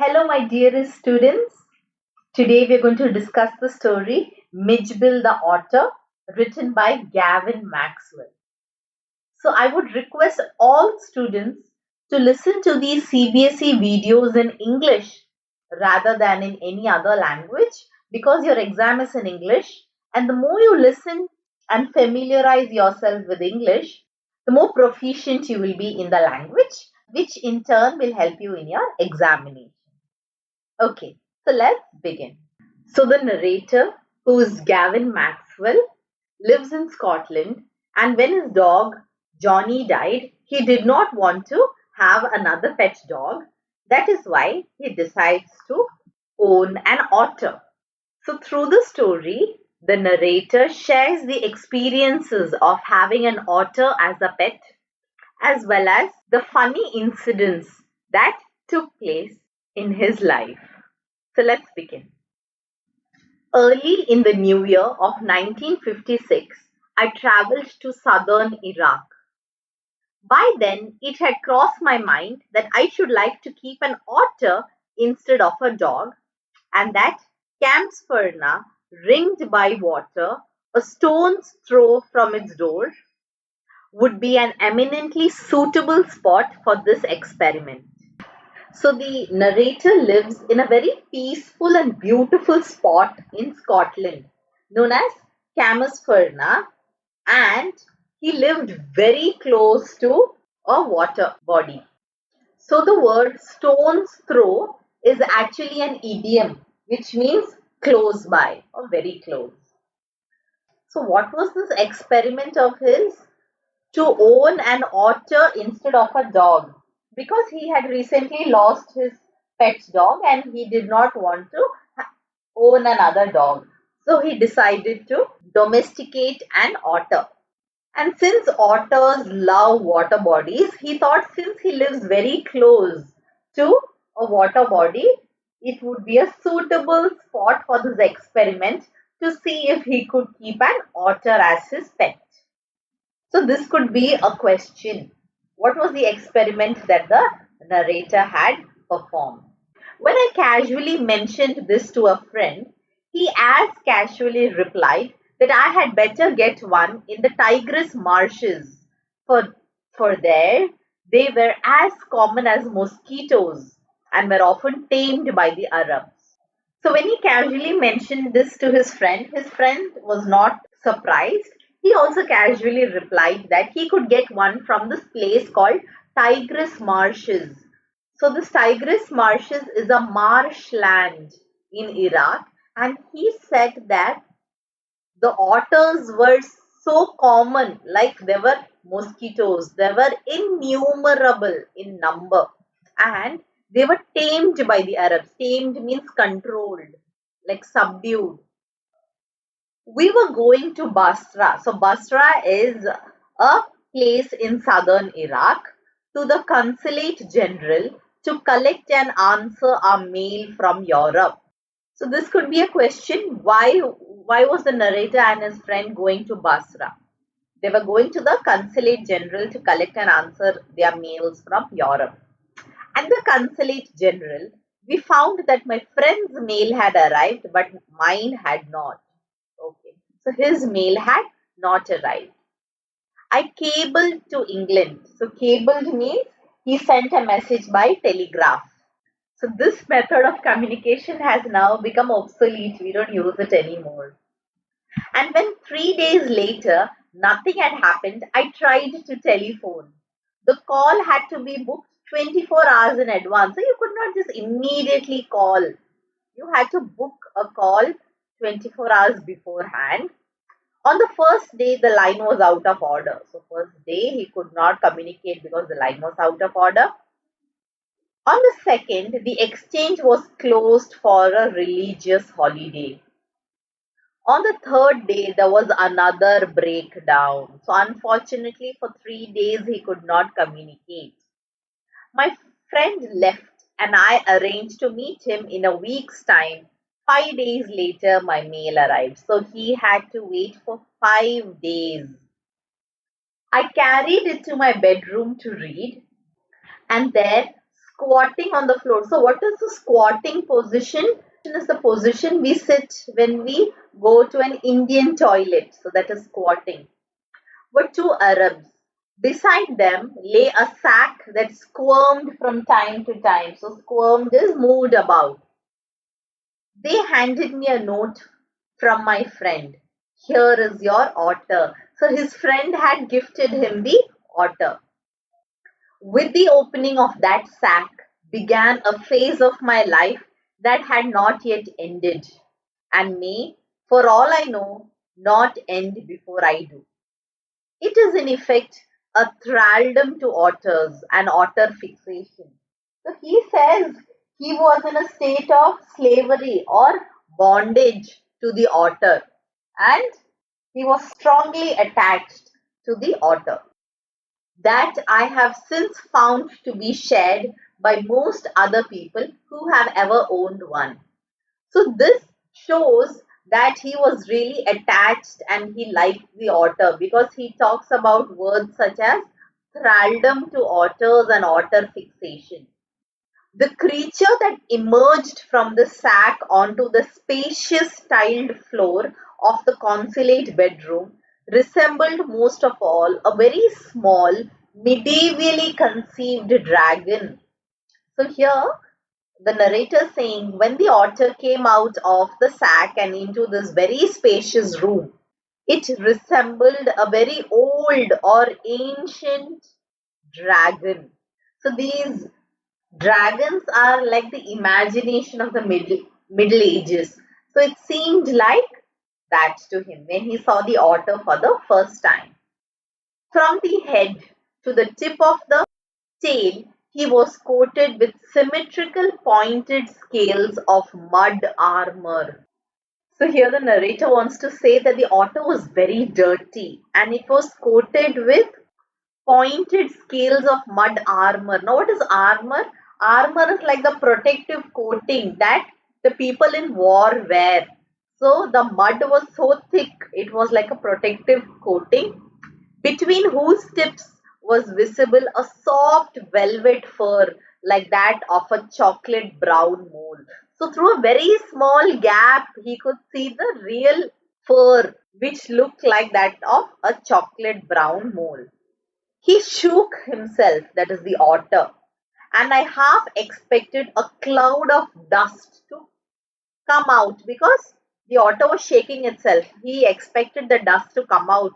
Hello, my dearest students. Today we are going to discuss the story Mijbil the Otter, written by Gavin Maxwell. So, I would request all students to listen to these CBSE videos in English rather than in any other language because your exam is in English. And the more you listen and familiarize yourself with English, the more proficient you will be in the language, which in turn will help you in your examination. Okay, so let's begin. So, the narrator, who is Gavin Maxwell, lives in Scotland, and when his dog Johnny died, he did not want to have another pet dog. That is why he decides to own an otter. So, through the story, the narrator shares the experiences of having an otter as a pet, as well as the funny incidents that took place in his life. So let's begin. Early in the new year of 1956, I traveled to southern Iraq. By then, it had crossed my mind that I should like to keep an otter instead of a dog, and that Campsferna, ringed by water, a stone's throw from its door, would be an eminently suitable spot for this experiment. So the narrator lives in a very peaceful and beautiful spot in Scotland known as Camusferna, and he lived very close to a water body. So the word stone's throw is actually an idiom which means close by or very close. So what was this experiment of his? To own an otter instead of a dog because he had recently lost his pet dog and he did not want to own another dog. So he decided to domesticate an otter. And since otters love water bodies, he thought since he lives very close to a water body, it would be a suitable spot for this experiment to see if he could keep an otter as his pet. So this could be a question. What was the experiment that the narrator had performed? When I casually mentioned this to a friend, he as casually replied that I had better get one in the Tigris marshes, for, for there they were as common as mosquitoes and were often tamed by the Arabs. So when he casually mentioned this to his friend was not surprised. He also casually replied that he could get one from this place called Tigris Marshes. So this Tigris Marshes is a marshland in Iraq, and he said that the otters were so common, like there were mosquitoes, they were innumerable in number, and they were tamed by the Arabs. Tamed means controlled, like subdued. We were going to Basra. So Basra is a place in southern Iraq, to the consulate general to collect and answer a mail from Europe. So this could be a question: why was the narrator and his friend going to Basra? They were going to the consulate general to collect and answer their mails from Europe. At the consulate general, we found that my friend's mail had arrived, but mine had not. Okay, so his mail had not arrived. I cabled to England. So cabled means he sent a message by telegraph. So this method of communication has now become obsolete. We don't use it anymore. And when 3 days later nothing had happened, I tried to telephone. The call had to be booked 24 hours in advance. So you could not just immediately call. You had to book a call 24 hours beforehand. On the first day, the line was out of order. So first day he could not communicate because the line was out of order. On the second, the exchange was closed for a religious holiday. On the third day, there was another breakdown. So, unfortunately, for 3 days, he could not communicate. My friend left, and I arranged to meet him in a week's time. 5 days later, my mail arrived. So, he had to wait for 5 days. I carried it to my bedroom to read, and there, squatting on the floor. So what is the squatting position? Is the position we sit when we go to an Indian toilet. So that is squatting. Were two Arabs. Beside them lay a sack that squirmed from time to time. So squirmed is moved about. They handed me a note from my friend. Here is your otter. So his friend had gifted him the otter. With the opening of that sack began a phase of my life that had not yet ended, and may, for all I know, not end before I do. It is in effect a thraldom to otters, an otter fixation. So he says he was in a state of slavery or bondage to the otter, and he was strongly attached to the otter. That I have since found to be shared by most other people who have ever owned one. So this shows that he was really attached and he liked the otter, because he talks about words such as thraldom to otters and otter fixation. The creature that emerged from the sack onto the spacious tiled floor of the consulate bedroom resembled most of all a very small, medievally conceived dragon. So here the narrator saying, when the otter came out of the sack and into this very spacious room, it resembled a very old or ancient dragon. So these dragons are like the imagination of the middle ages. So it seemed like that to him when he saw the otter for the first time. From the head to the tip of the tail, he was coated with symmetrical pointed scales of mud armor. So here the narrator wants to say that the otter was very dirty and it was coated with pointed scales of mud armor. Now, what is armor? Armor is like the protective coating that the people in war wear. So the mud was so thick, it was like a protective coating, between whose tips was visible a soft velvet fur like that of a chocolate brown mole. So through a very small gap, he could see the real fur, which looked like that of a chocolate brown mole. He shook himself, that is the otter, and I half expected a cloud of dust to come out, because the otter was shaking itself. He expected the dust to come out,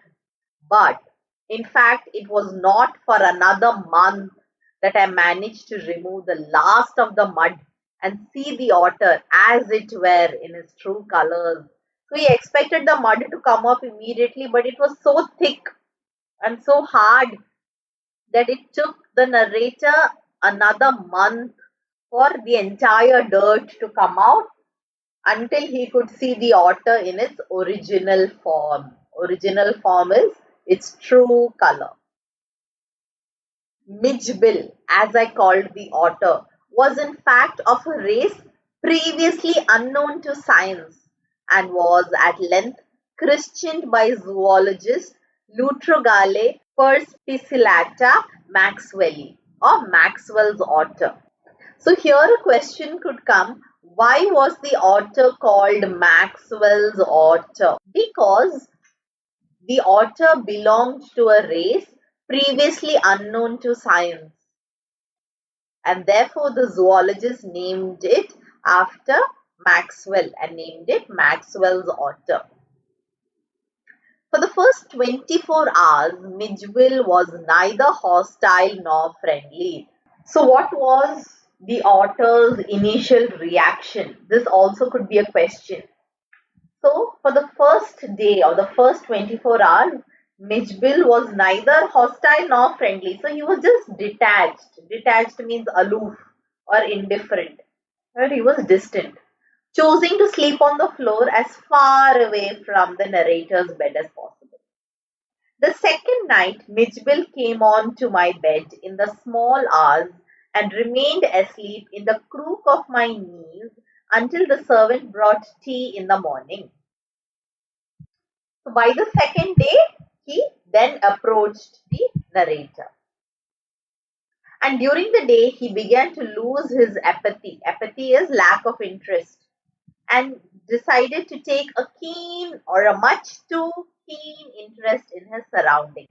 but in fact, it was not for another month that I managed to remove the last of the mud and see the otter as it were in its true colors. So he expected the mud to come up immediately, but it was so thick and so hard that it took the narrator another month for the entire dirt to come out until he could see the otter in its original form. Original form is its true color. Mijbil, as I called the otter, was in fact of a race previously unknown to science, and was at length christened by zoologist Lutrogale perspicillata maxwelli, or Maxwell's otter. So here a question could come, why was the otter called Maxwell's otter? Because the otter belonged to a race previously unknown to science, and therefore the zoologist named it after Maxwell and named it Maxwell's otter. For the first 24 hours, Mijbil was neither hostile nor friendly. So, what was the otter's initial reaction? This also could be a question. So, for the first day or the first 24 hours, Mijbil was neither hostile nor friendly. So, he was just detached. Detached means aloof or indifferent. Or he was distant, choosing to sleep on the floor as far away from the narrator's bed as possible. The second night, Mijbil came on to my bed in the small hours and remained asleep in the crook of my knees until the servant brought tea in the morning. So by the second day, he then approached the narrator. And during the day, he began to lose his apathy. Apathy is lack of interest. And decided to take a keen or a much too keen interest in his surroundings.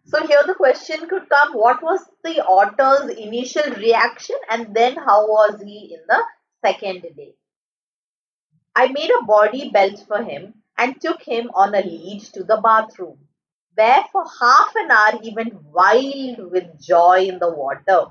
So here the question could come, what was the otter's initial reaction and then how was he in the second day? I made a body belt for him and took him on a lead to the bathroom, where for half an hour he went wild with joy in the water.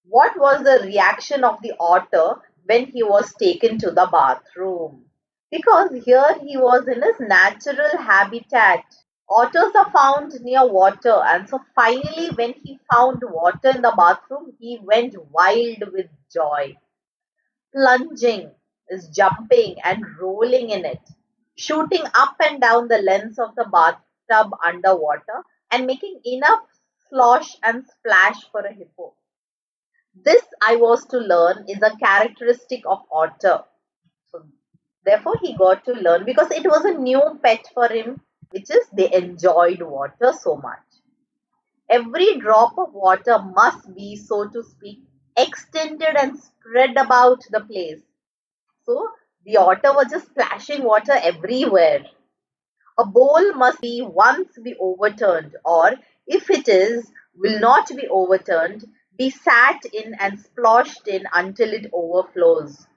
What was the reaction of the otter when he was taken to the bathroom? Because here he was in his natural habitat. Otters are found near water, and so finally, when he found water in the bathroom, he went wild with joy. Plunging is jumping and rolling in it, shooting up and down the length of the bathtub underwater, and making enough slosh and splash for a hippo. This, I was to learn, is a characteristic of otter. So, therefore, he got to learn because it was a new pet for him, which is they enjoyed water so much. Every drop of water must be, so to speak, extended and spread about the place. So, the otter was just splashing water everywhere. A bowl must be once be overturned, or if it is, will not be overturned, be sat in and splashed in until it overflows.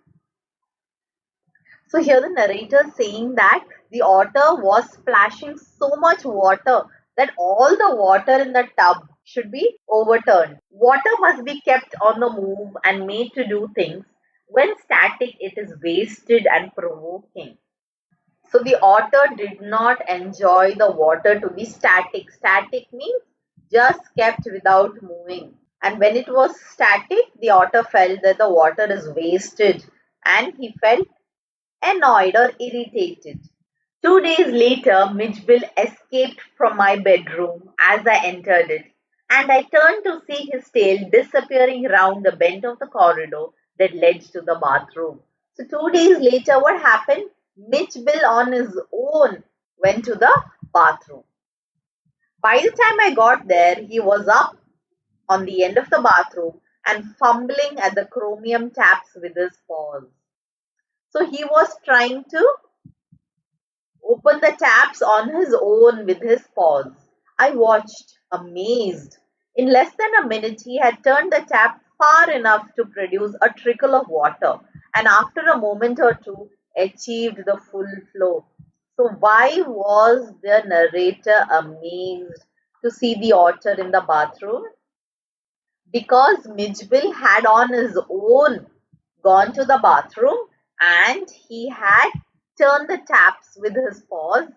So here the narrator is saying that the otter was splashing so much water that all the water in the tub should be overturned. Water must be kept on the move and made to do things. When static, it is wasted and provoking. So the otter did not enjoy the water to be static. Static means just kept without moving. And when it was static, the otter felt that the water is wasted and he felt annoyed or irritated. 2 days later, Mijbil escaped from my bedroom as I entered it, and I turned to see his tail disappearing round the bend of the corridor that led to the bathroom. So 2 days later, what happened? Mijbil on his own went to the bathroom. By the time I got there, he was up on the end of the bathroom and fumbling at the chromium taps with his paws. So he was trying to open the taps on his own with his paws. I watched, amazed. In less than a minute, he had turned the tap far enough to produce a trickle of water, and after a moment or two, achieved the full flow. So, why was the narrator amazed to see the otter in the bathroom? Because Mijbil had on his own gone to the bathroom and he had turned the taps with his paws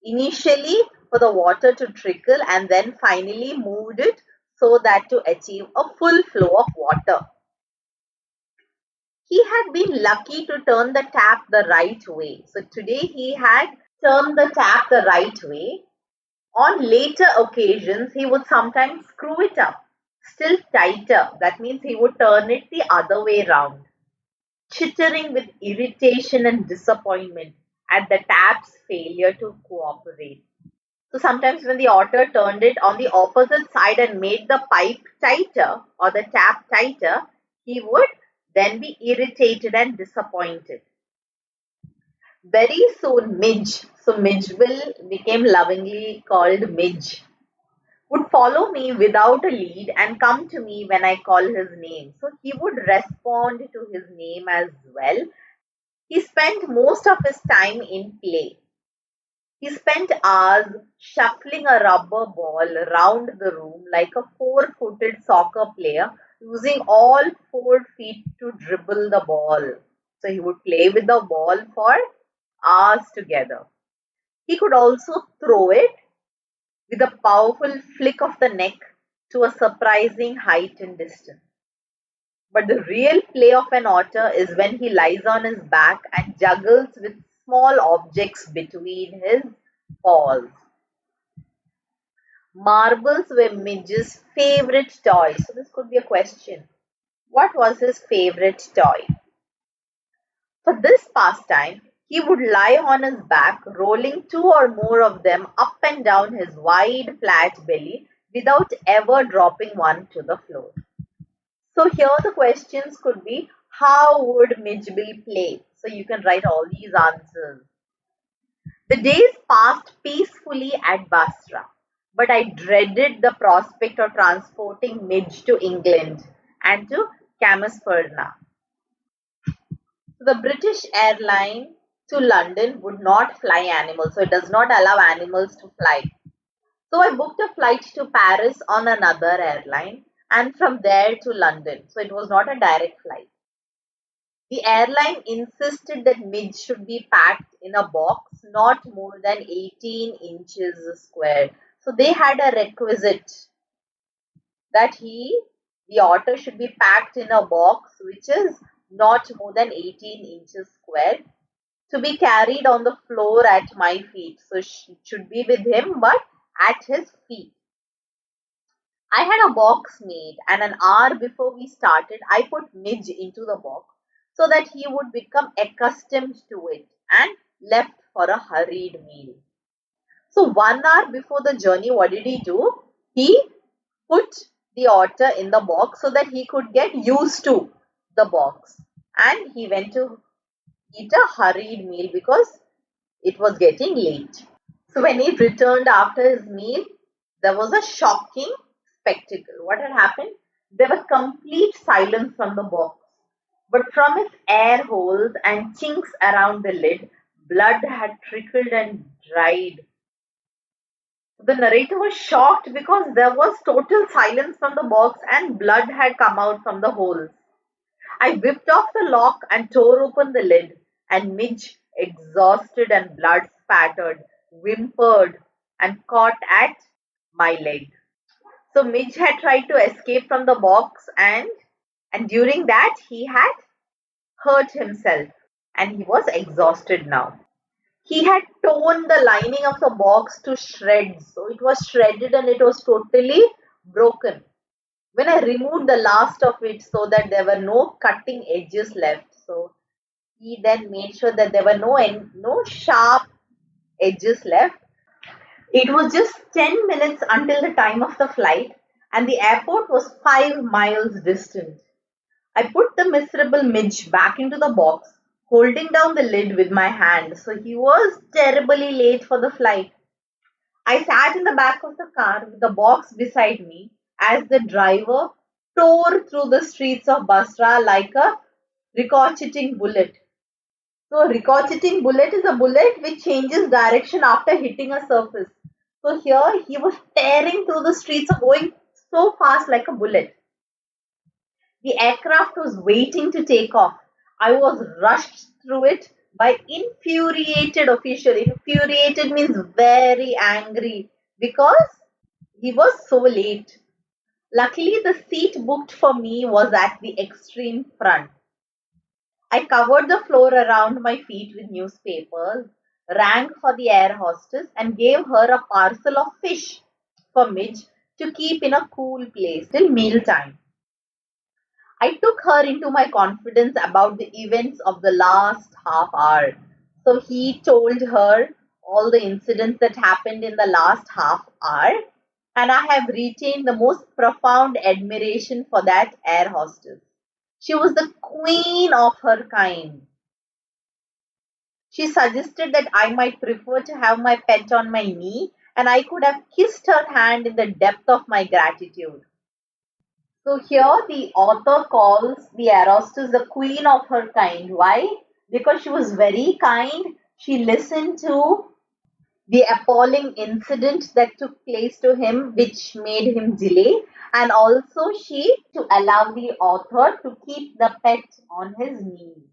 initially for the water to trickle and then finally moved it so that to achieve a full flow of water. He had been lucky to turn the tap the right way. So today he had turned the tap the right way. On later occasions, he would sometimes screw it up still tighter. That means he would turn it the other way round, chittering with irritation and disappointment at the tap's failure to cooperate. So sometimes when the otter turned it on the opposite side and made the pipe tighter or the tap tighter, he would then be irritated and disappointed. Very soon, Midge, so Mijbil became lovingly called Midge, would follow me without a lead and come to me when I call his name. So he would respond to his name as well. He spent most of his time in play. He spent hours shuffling a rubber ball round the room like a four-footed soccer player, using all 4 feet to dribble the ball. So he would play with the ball for hours together. He could also throw it with a powerful flick of the neck to a surprising height and distance. But the real play of an otter is when he lies on his back and juggles with small objects between his paws. Marbles were Midge's favorite toy. So this could be a question. What was his favorite toy? For this pastime, he would lie on his back, rolling two or more of them up and down his wide, flat belly, without ever dropping one to the floor. So here the questions could be, how would Mijbil play? So you can write all these answers. The days passed peacefully at Basra, but I dreaded the prospect of transporting Midge to England and to Camasperna. So the British airline to London would not fly animals, so it does not allow animals to fly. So I booked a flight to Paris on another airline and from there to London. So it was not a direct flight. The airline insisted that Midge should be packed in a box not more than 18 inches square. So they had a requisite that the otter, should be packed in a box which is not more than 18 inches square to be carried on the floor at my feet. So it should be with him, but at his feet. I had a box made, and an hour before we started, I put Midge into the box so that he would become accustomed to it and left for a hurried meal. So, 1 hour before the journey, what did he do? He put the otter in the box so that he could get used to the box, and he went to eat a hurried meal because it was getting late. So when he returned after his meal, there was a shocking spectacle. What had happened? There was complete silence from the box. But from its air holes and chinks around the lid, blood had trickled and dried. The narrator was shocked because there was total silence from the box and blood had come out from the holes. I whipped off the lock and tore open the lid, and Midge, exhausted and blood spattered, whimpered and caught at my leg. So Midge had tried to escape from the box, and during that he had hurt himself and he was exhausted now. He had torn the lining of the box to shreds. So it was shredded and it was totally broken. When I removed the last of it so that there were no cutting edges left, so he then made sure that there were no sharp edges left. It was just 10 minutes until the time of the flight, and the airport was 5 miles distant. I put the miserable Midge back into the box, holding down the lid with my hand, so he was terribly late for the flight. I sat in the back of the car with the box beside me as the driver tore through the streets of Basra like a ricocheting bullet. So, a ricocheting bullet is a bullet which changes direction after hitting a surface. So, here he was tearing through the streets, going so fast like a bullet. The aircraft was waiting to take off. I was rushed through it by infuriated official. Infuriated means very angry because he was so late. Luckily, the seat booked for me was at the extreme front. I covered the floor around my feet with newspapers, rang for the air hostess, and gave her a parcel of fish for Midge to keep in a cool place till mealtime. I took her into my confidence about the events of the last half hour. So he told her all the incidents that happened in the last half hour, and I have retained the most profound admiration for that air hostess. She was the queen of her kind. She suggested that I might prefer to have my pet on my knee, and I could have kissed her hand in the depth of my gratitude. So here the author calls the air hostess the queen of her kind. Why? Because she was very kind. She listened to the appalling incident that took place to him, which made him delay, and also she to allow the author to keep the pet on his knees.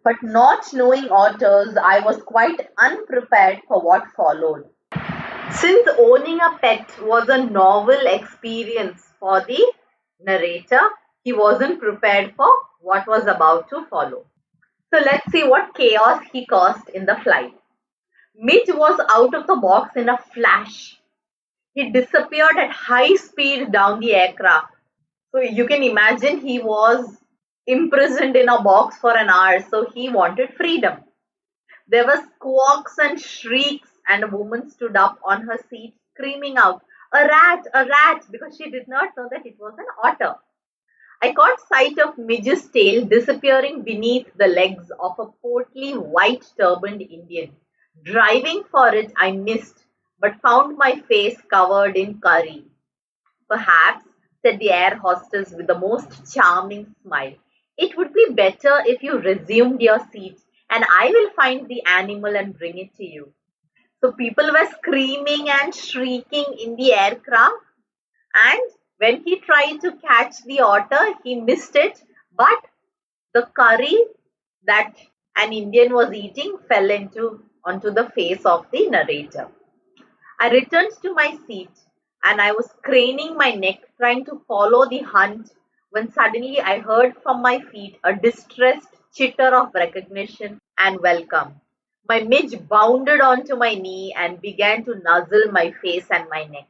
But not knowing otters, I was quite unprepared for what followed. Since owning a pet was a novel experience for the narrator, he wasn't prepared for what was about to follow. So let's see what chaos he caused in the flight. Midge was out of the box in a flash. He disappeared at high speed down the aircraft. So you can imagine he was imprisoned in a box for an hour, so he wanted freedom. There were squawks and shrieks, and a woman stood up on her seat screaming out, a rat, because she did not know that it was an otter. I caught sight of Midge's tail disappearing beneath the legs of a portly white turbaned Indian. Driving for it, I missed, but found my face covered in curry. Perhaps, said the air hostess with the most charming smile, it would be better if you resumed your seat, and I will find the animal and bring it to you. So people were screaming and shrieking in the aircraft, and when he tried to catch the otter, he missed it, but the curry that an Indian was eating fell onto the face of the narrator. I returned to my seat and I was craning my neck trying to follow the hunt when suddenly I heard from my feet a distressed chitter of recognition and welcome. My midge bounded onto my knee and began to nuzzle my face and my neck.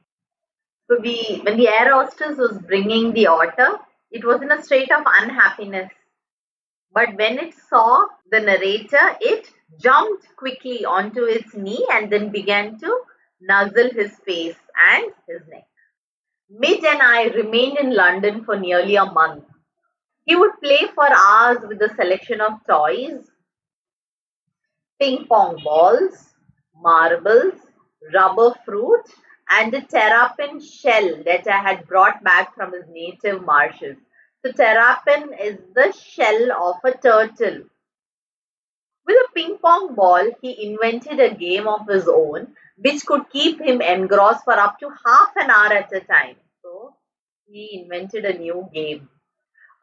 So when the air hostess was bringing the otter, it was in a state of unhappiness. But when it saw the narrator, it jumped quickly onto its knee and then began to nuzzle his face and his neck. Midge and I remained in London for nearly a month. He would play for hours with a selection of toys, ping pong balls, marbles, rubber fruit, and a terrapin shell that I had brought back from his native marshes. So, terrapin is the shell of a turtle. With a ping pong ball, he invented a game of his own which could keep him engrossed for up to half an hour at a time. So, he invented a new game.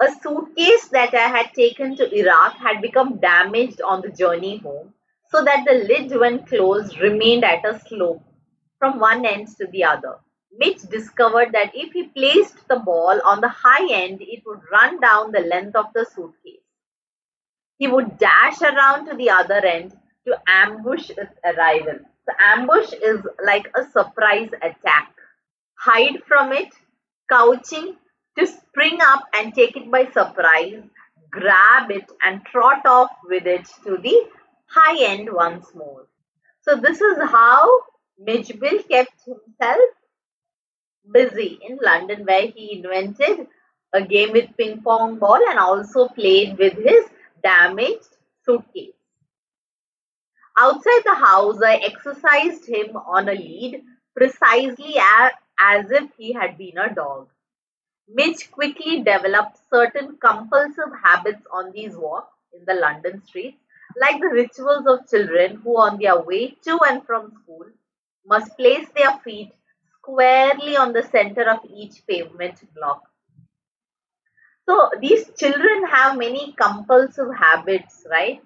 A suitcase that I had taken to Iraq had become damaged on the journey home, so that the lid, when closed, remained at a slope from one end to the other. Mitch discovered that if he placed the ball on the high end, it would run down the length of the suitcase. He would dash around to the other end to ambush its arrival. So, ambush is like a surprise attack. Hide from it, couching, to spring up and take it by surprise, grab it and trot off with it to the high end once more. So this is how Mijbil kept himself busy in London, where he invented a game with ping pong ball and also played with his damaged suitcase. Outside the house, I exercised him on a lead precisely as if he had been a dog. Midge quickly developed certain compulsive habits on these walks in the London streets, like the rituals of children who, on their way to and from school, must place their feet squarely on the center of each pavement block. So these children have many compulsive habits, right?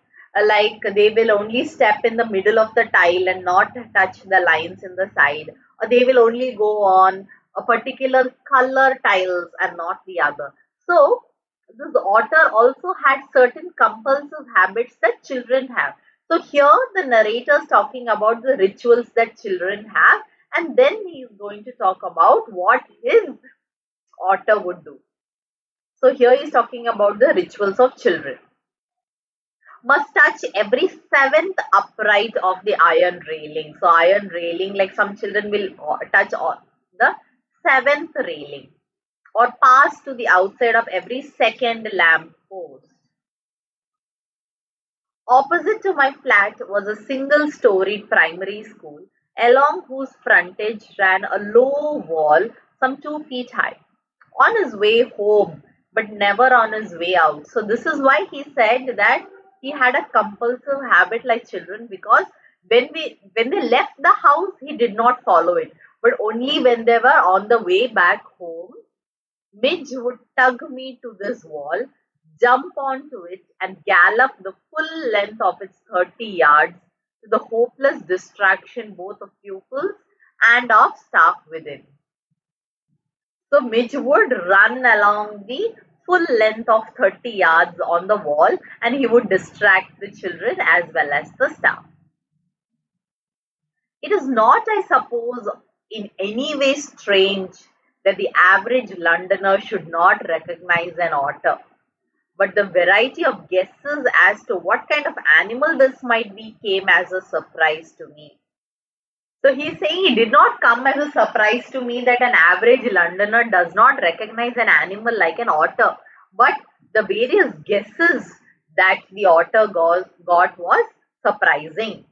Like they will only step in the middle of the tile and not touch the lines in the side, or they will only go on a particular color tiles and not the other. So this otter also had certain compulsive habits that children have. So here the narrator is talking about the rituals that children have, and then he is going to talk about what his otter would do. So here he's talking about the rituals of children. Must touch every seventh upright of the iron railing. So iron railing, like some children will touch on the seventh railing, or pass to the outside of every second lamp post. Opposite to my flat was a single storied primary school, along whose frontage ran a low wall some 2 feet high. On his way home, but never on his way out. So, this is why he said that he had a compulsive habit like children, because when they left the house, he did not follow it, but only when they were on the way back home, Midge would tug me to this wall, jump onto it, and gallop the full length of its 30 yards, to the hopeless distraction both of pupils and of staff within. So Midge would run along the full length of 30 yards on the wall, and he would distract the children as well as the staff. It is not, I suppose, in any way strange that the average Londoner should not recognize an otter, but the variety of guesses as to what kind of animal this might be came as a surprise to me. So he's saying it did not come as a surprise to me that an average Londoner does not recognize an animal like an otter, but the various guesses that the otter got was surprising.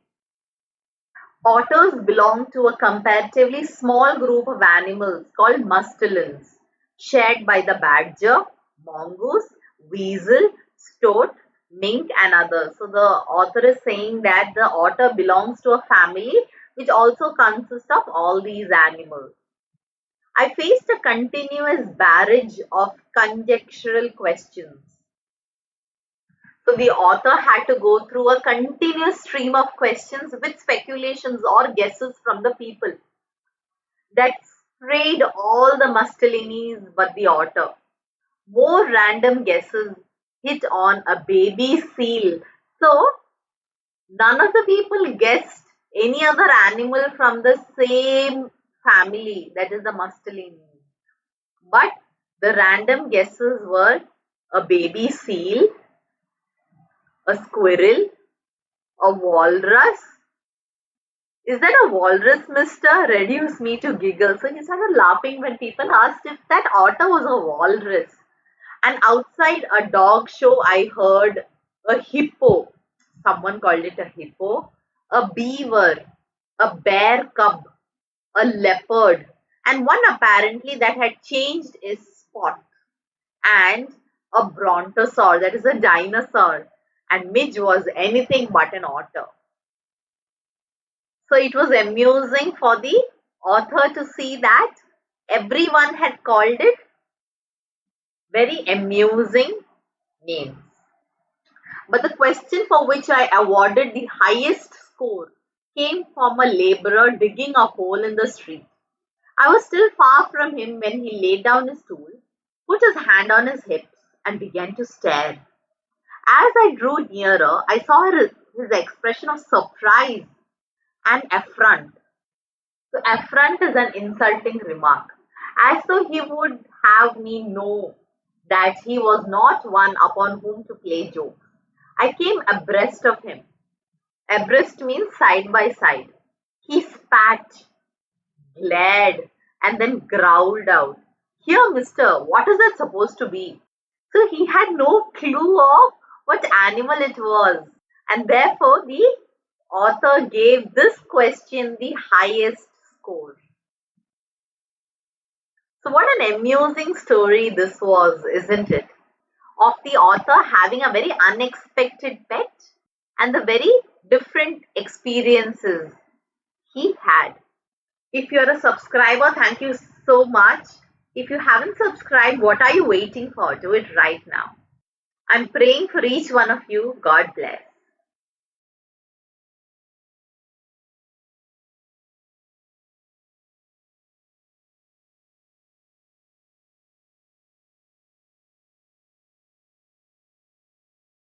Otters belong to a comparatively small group of animals called mustelins, shared by the badger, mongoose, weasel, stoat, mink, and others. So the author is saying that the otter belongs to a family which also consists of all these animals. I faced a continuous barrage of conjectural questions. So the author had to go through a continuous stream of questions with speculations or guesses from the people that sprayed all the Mustelinis but the otter. More random guesses hit on a baby seal. So none of the people guessed any other animal from the same family, that is the Mustelinis. But the random guesses were a baby seal, a squirrel, a walrus. Is that a walrus, mister? Reduced me to giggle. So he started laughing when people asked if that otter was a walrus. And outside a dog show, I heard a hippo. Someone called it a hippo. A beaver, a bear cub, a leopard, and one apparently that had changed its spot, and a brontosaur, that is a dinosaur. And Midge was anything but an otter. So it was amusing for the author to see that everyone had called it very amusing names. But the question for which I awarded the highest score came from a laborer digging a hole in the street. I was still far from him when he laid down his tool, put his hand on his hips, and began to stare. As I drew nearer, I saw his expression of surprise and affront. So affront is an insulting remark, as though he would have me know that he was not one upon whom to play jokes. I came abreast of him. Abreast means side by side. He spat, glared, and then growled out, "Here, mister, what is that supposed to be?" So he had no clue of what animal it was, and therefore the author gave this question the highest score. So, what an amusing story this was, isn't it? Of the author having a very unexpected pet and the very different experiences he had. If you're a subscriber, thank you so much. If you haven't subscribed, what are you waiting for? Do it right now. I'm praying for each one of you. God bless.